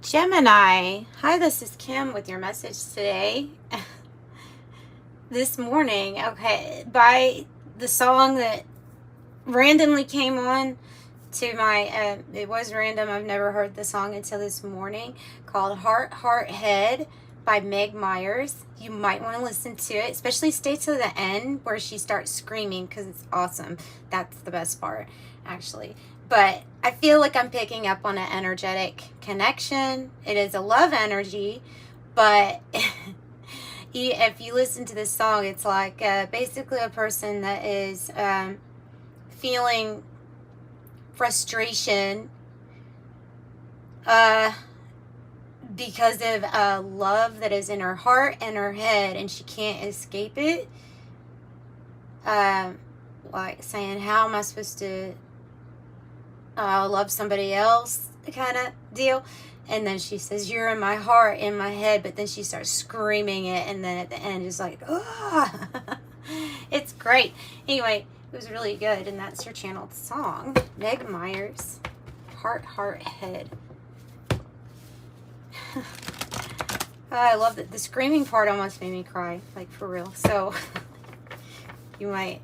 Gemini, hi, this is Kim with your message today. This morning, okay, by the song that randomly came on to my, it was random, I've never heard the song until this morning, called Heart, Heart, Head by Meg Myers. You might want to listen to it, especially stay to the end where she starts screaming because it's awesome. That's the best part, actually. But I feel like I'm picking up on an energetic connection. It is a love energy, but if you listen to this song, it's like basically a person that is feeling frustration because of love that is in her heart and her head, and she can't escape it. Like saying, how am I supposed to love somebody else kind of deal? And then she says, you're in my heart, in my head, but then she starts screaming it, and then at the end it's like, oh. It's great. Anyway, it was really good, and that's your channeled song. Meg Myers, Heart, Heart, Head. I love that. The screaming part almost made me cry, like for real. So you might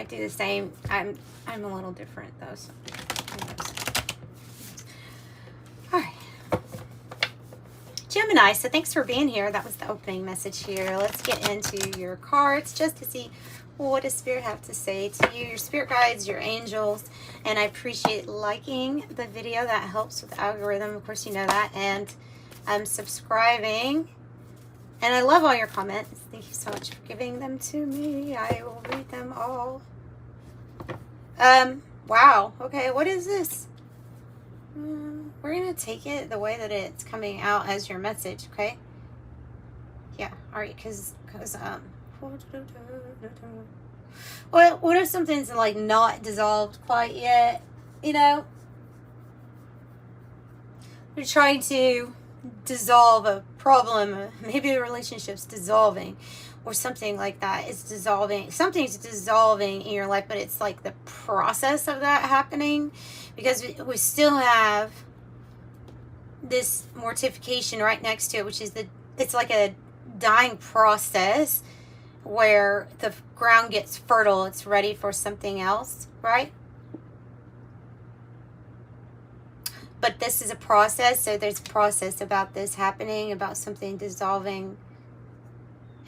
do the same. I'm a little different though. So. All right, Gemini. So thanks for being here. That was the opening message here. Let's get into your cards just to see what does Spirit have to say to you, your spirit guides, your angels. And I appreciate liking the video. That helps with the algorithm. Of course, you know that. And I'm subscribing. And I love all your comments. Thank you so much for giving them to me. I will read them all. Wow. Okay, what is this? We're going to take it the way that it's coming out as your message, okay? Yeah, all right, because well, what if something's like not dissolved quite yet? You know, you're trying to dissolve a problem, maybe a relationship's dissolving or something like that. It's dissolving, something's dissolving in your life, but it's like the process of that happening, because we still have this mortification right next to it, which is it's like a dying process where the ground gets fertile, it's ready for something else, right? But this is a process, so there's a process about this happening, about something dissolving.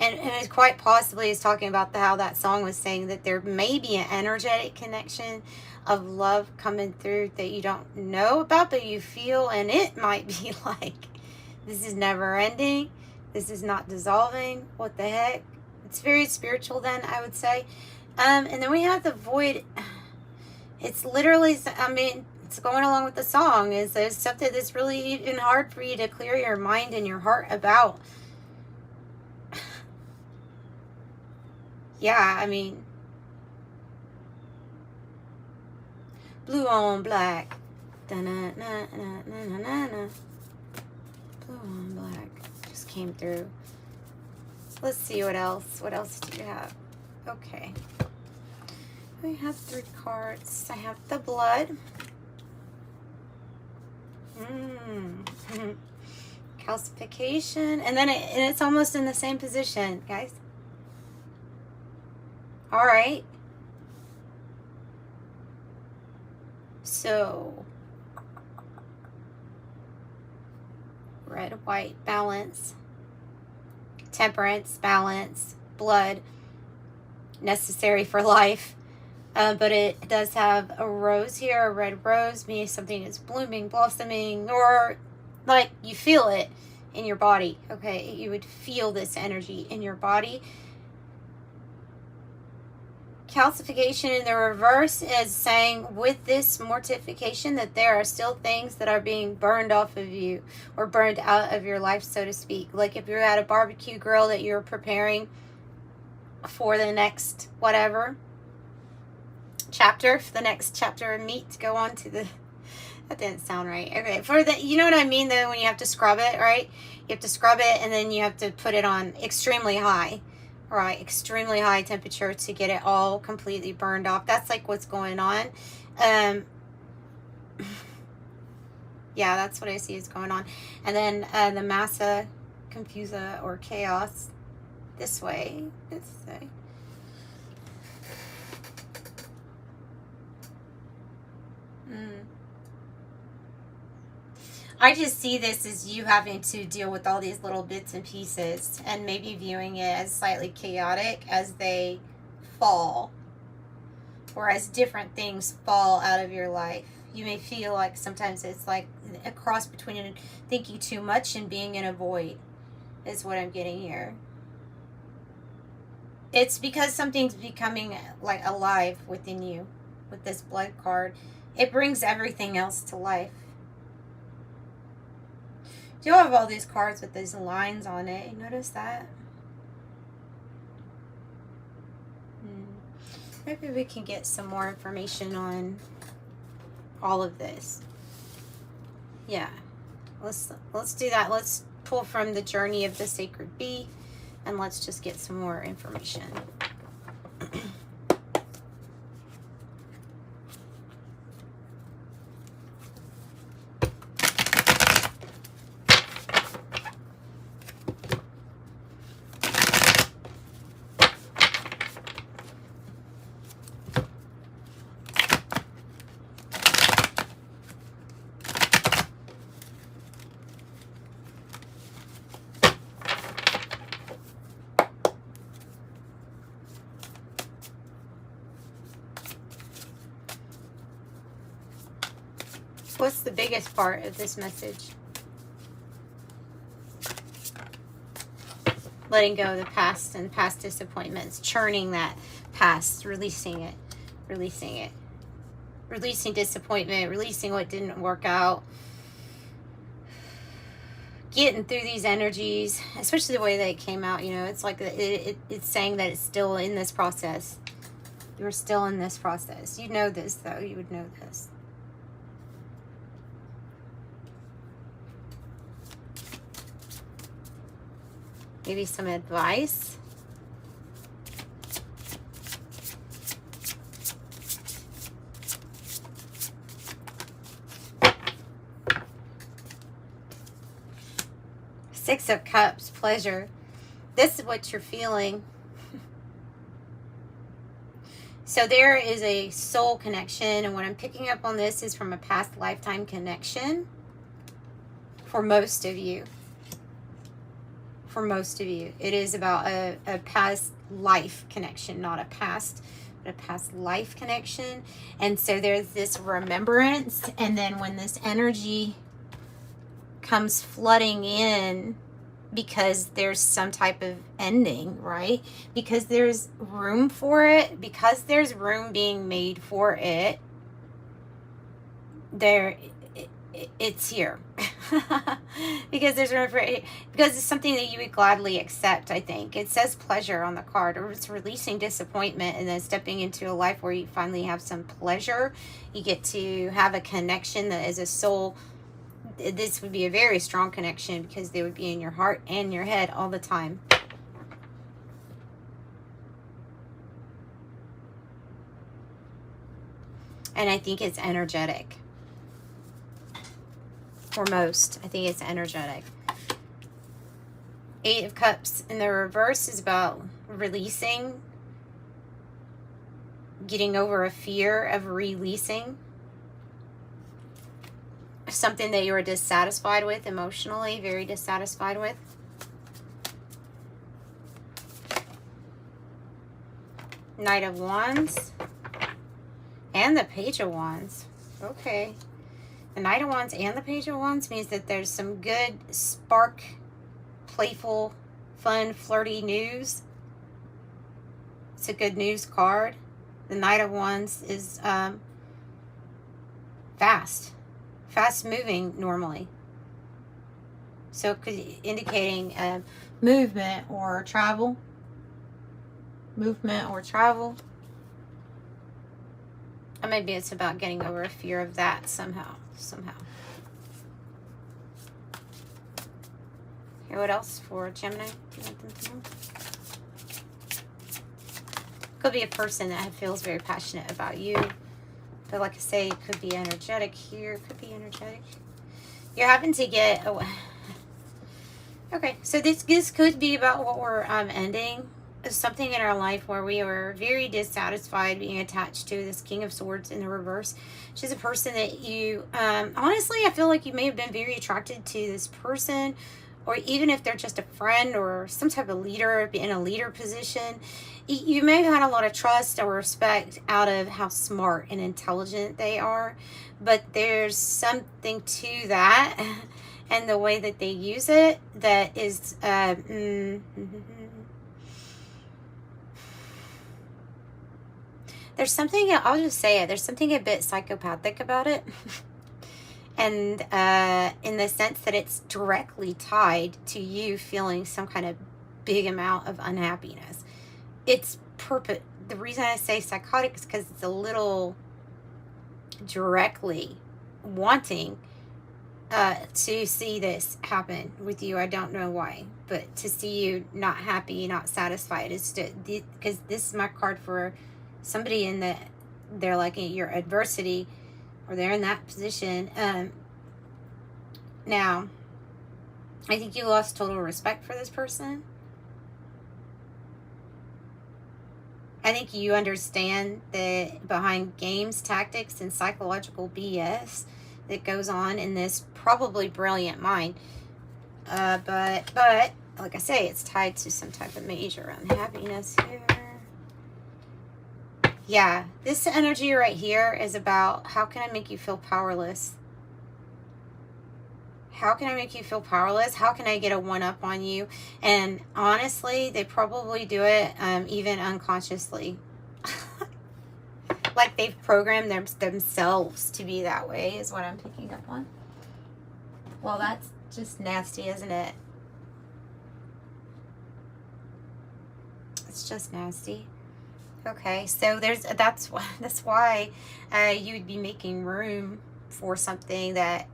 And it quite possibly is talking about how that song was saying that there may be an energetic connection of love coming through that you don't know about, but you feel, and it might be like, this is never ending. This is not dissolving. What the heck? It's very spiritual then, I would say. And then we have the void. It's literally, I mean, it's going along with the song. Is there's something that's really even hard for you to clear your mind and your heart about. Yeah, I mean, blue on black. Da-na-na-na-na-na-na. Blue on black just came through. Let's see what else. What else do you have? Okay. We have 3 cards. I have the blood. Calcification. And then it's almost in the same position, guys. All right. So, red, white, balance. Temperance, balance, blood, necessary for life. But it does have a rose here, a red rose, meaning something is blooming, blossoming, or like you feel it in your body. Okay, you would feel this energy in your body. Calcification in the reverse is saying with this mortification that there are still things that are being burned off of you or burned out of your life, so to speak. Like if you're at a barbecue grill that you're preparing for the next whatever chapter, for the next chapter of meat to go on to the, that didn't sound right. Okay, for the, you know what I mean though, when you have to scrub it, right? You have to scrub it and then you have to put it on extremely high. Right, extremely high temperature to get it all completely burned off. That's like what's going on. Yeah, that's what I see is going on. And then the massa, confusa, or chaos this way. This way. I just see this as you having to deal with all these little bits and pieces and maybe viewing it as slightly chaotic as they fall, or as different things fall out of your life. You may feel like sometimes it's like a cross between thinking too much and being in a void is what I'm getting here. It's because something's becoming like alive within you with this blood card. It brings everything else to life. You have all these cards with these lines on it. You notice that? Maybe we can get some more information on all of this. Yeah. Let's do that. Let's pull from the journey of the sacred bee and let's just get some more information. What's the biggest part of this message? Letting go of the past and past disappointments, churning that past, releasing it, releasing disappointment, releasing what didn't work out, getting through these energies, especially the way that it came out. You know, it's like it's saying that it's still in this process. You're still in this process. You know this, though. You would know this. Maybe some advice. Six of Cups, pleasure. This is what you're feeling. So there is a soul connection, and what I'm picking up on this is from a past lifetime connection for most of you. For most of you, it is about a past life connection, not a past, but a past life connection. And so there's this remembrance, and then when this energy comes flooding in, because there's some type of ending, right? Because there's room for it, because there's room being made for it, it's here. Because there's room for it, because it's something that you would gladly accept. I think it says pleasure on the card, or it's releasing disappointment and then stepping into a life where you finally have some pleasure. You get to have a connection that is a soul. This would be a very strong connection because they would be in your heart and your head all the time. And I think it's energetic. For most, I think it's energetic. Eight of Cups in the reverse is about releasing, getting over a fear of releasing something that you were dissatisfied with emotionally, very dissatisfied with. Knight of Wands and the Page of Wands. Okay. The Knight of Wands and the Page of Wands means that there's some good spark, playful, fun, flirty news. It's a good news card. The Knight of Wands is fast moving normally. So it could indicating movement or travel. Movement or travel. Or maybe it's about getting over a fear of that somehow. Okay, what else for Gemini? Do you want them to know? Could be a person that feels very passionate about you. But like I say, it could be energetic here. Could be energetic. You're having to get away. Okay, so this could be about what we're ending. Something in our life where we were very dissatisfied being attached to this King of Swords in the reverse. She's a person that you, honestly, I feel like you may have been very attracted to this person, or even if they're just a friend or some type of leader in a leader position, you may have had a lot of trust or respect out of how smart and intelligent they are, but there's something to that and the way that they use it that is, there's something, I'll just say it, there's something a bit psychopathic about it. And in the sense that it's directly tied to you feeling some kind of big amount of unhappiness. It's the reason I say psychotic is because it's a little directly wanting to see this happen with you. I don't know why, but to see you not happy, not satisfied, is because this is my card for somebody in the, they're like in your adversity, or they're in that position. Now, I think you lost total respect for this person. I think you understand that behind games, tactics, and psychological BS that goes on in this probably brilliant mind. But like I say, it's tied to some type of major unhappiness here. Yeah, this energy right here is about, how can I make you feel powerless? How can I make you feel powerless? How can I get a one-up on you? And honestly, they probably do it even unconsciously. Like they've programmed themselves to be that way, is what I'm picking up on. Well, that's just nasty, isn't it? It's just nasty. Okay, so that's why you would be making room for something that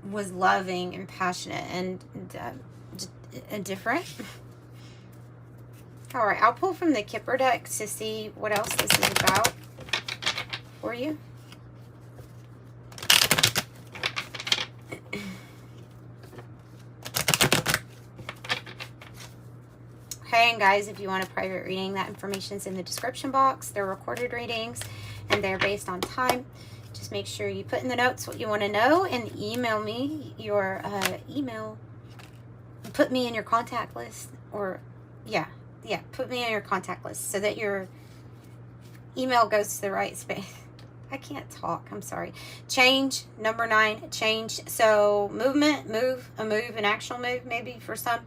was loving and passionate and different. All right, I'll pull from the Kipper Deck to see what else this is about for you. Okay, and guys, if you want a private reading, that information's in the description box. They're recorded readings, and they're based on time. Just make sure you put in the notes what you want to know and email me your email. Put me in your contact list, or put me in your contact list so that your email goes to the right space. I can't talk, I'm sorry. Change, number 9, change. So movement, an actual move maybe for some.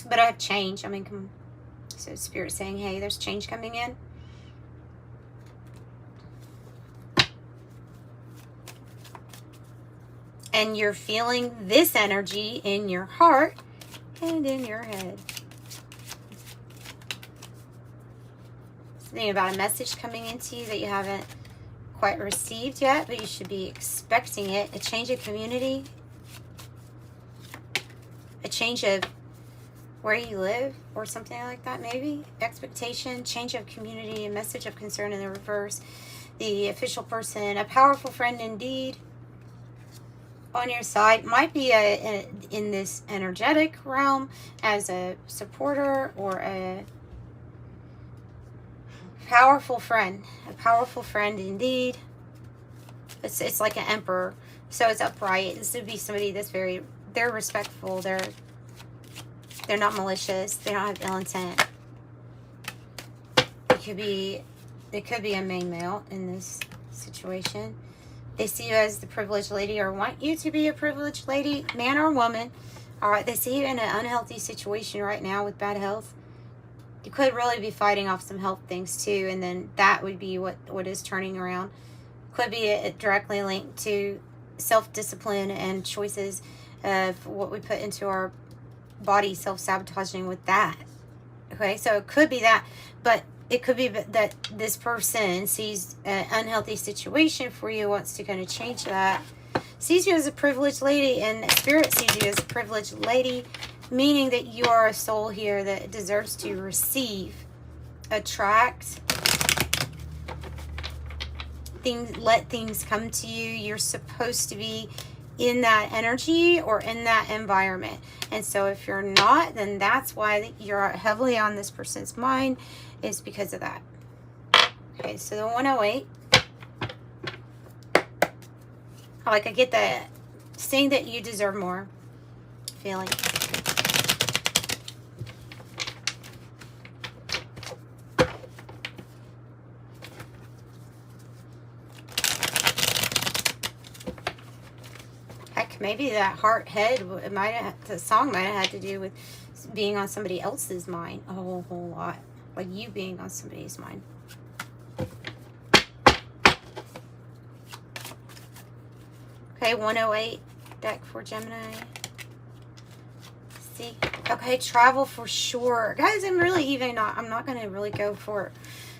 But I have change. I mean, so Spirit saying, hey, there's change coming in. And you're feeling this energy in your heart and in your head. Something about a message coming into you that you haven't quite received yet, but you should be expecting it. A change of community. A change of where you live or something like that, maybe. Expectation, change of community, a message of concern in the reverse. The official person, a powerful friend indeed on your side, might be in this energetic realm as a supporter or a powerful friend indeed. It's like an emperor, so it's upright. This would be somebody that's they're respectful, they're not malicious, they don't have ill intent. It could be a main male in this situation. They see you as the privileged lady, or want you to be a privileged lady, man or woman. All right, they see you in an unhealthy situation right now with bad health. You could really be fighting off some health things too, and then that would be what is turning around. Could be directly linked to self-discipline and choices of what we put into our body, self-sabotaging with that. Okay, so it could be that, but it could be that this person sees an unhealthy situation for you, wants to kind of change that, sees you as a privileged lady, and Spirit sees you as a privileged lady, meaning that you are a soul here that deserves to receive, attract, let things come to you. You're supposed to be in that energy or in that environment. And so if you're not, then that's why you're heavily on this person's mind, is because of that. Okay, so the 108. I get that saying that you deserve more feeling. Heck, maybe that heart head, the song might have had to do with being on somebody else's mind a whole lot. Like you being on somebody's mind. Okay, 108 deck for Gemini. See? Okay, travel for sure. Guys, I'm not going to really go for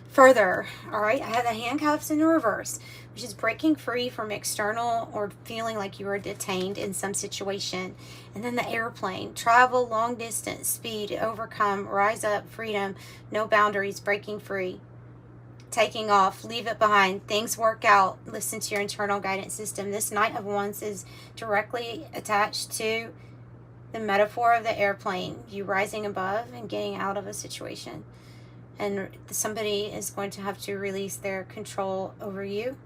further. All right, I have the handcuffs in the reverse, which is breaking free from external or feeling like you are detained in some situation. And then the airplane, travel, long distance, speed, overcome, rise up, freedom, no boundaries, breaking free. Taking off, leave it behind, things work out, listen to your internal guidance system. This Knight of Wands is directly attached to the metaphor of the airplane, you rising above and getting out of a situation. And somebody is going to have to release their control over you,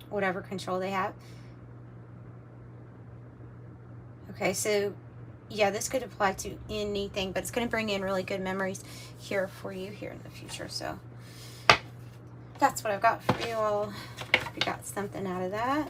whatever control they have. Okay, so yeah, this could apply to anything, but it's going to bring in really good memories here for you here in the future. So that's what I've got for you all. Hope you got something out of that.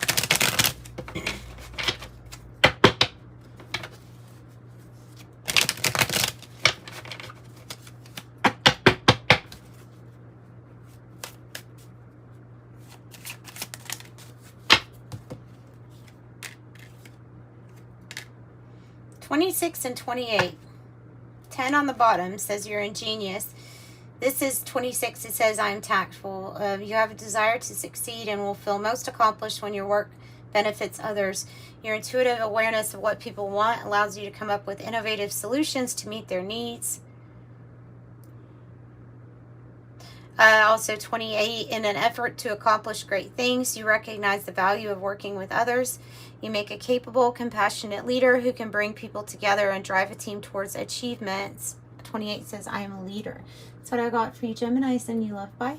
(26) and 28. 10 on the bottom says you're ingenious. This is 26. It says, I am tactful. You have a desire to succeed and will feel most accomplished when your work benefits others. Your intuitive awareness of what people want allows you to come up with innovative solutions to meet their needs. Also 28, in an effort to accomplish great things, you recognize the value of working with others. You make a capable, compassionate leader who can bring people together and drive a team towards achievements. 28 says, I am a leader. That's what I got for you, Gemini. Send you love. Bye.